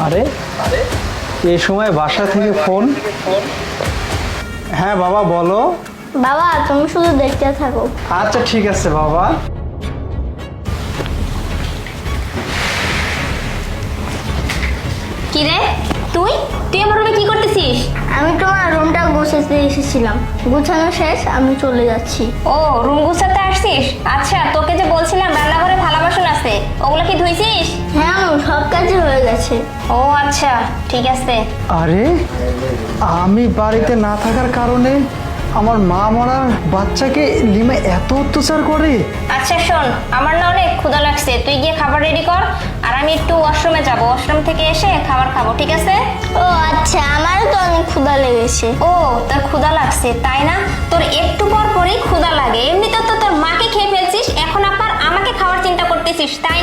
আরে এই সময় বাসা থেকে ফোন। হ্যাঁ বাবা বলো। বাবা তুমি শুধু দেখতে থাকো। আচ্ছা ঠিক আছে বাবা। কি রে তুই তুই আমার রুমে কি করতেছিস? আমি তোমার রুমটা গুছাতে এসেছিলাম, গুছানো শেষ, আমি চলে যাচ্ছি। ও রুম গুছাতে আসছিস? আচ্ছা তোকে যে বলছিলাম রান্নাঘরে থালা বাসন আছে, ওগুলো কি ধুইছিস? হ্যাঁ আম্মু, সব কাজই হয়ে গেছে। ও আচ্ছা ঠিক আছে। আরে আমি বাড়িতে না থাকার কারণে আমার মা মরার বাচ্চাকে লিমা এত অত্যাচার করে। আচ্ছা শোন, আমার না অনেক ক্ষুধা লাগছে, তুই গিয়ে খাবার রেডি কর, আর আমি একটু ওয়াশরুমে যাব, ওয়াশরুম থেকে এসে খাবার খাবো, ঠিক আছে? ও আচ্ছা, আমারও তো অনেক ক্ষুধা লেগেছে। ও তোর ক্ষুধা লাগছে তাই না? তোর একটু পর পরই ক্ষুধা লাগে, এমনিতে তো তোর মাকে খেয়ে ফেলছিস, এখন আবার আমাকে খাওয়ার চিন্তা করতেছিস তাই না?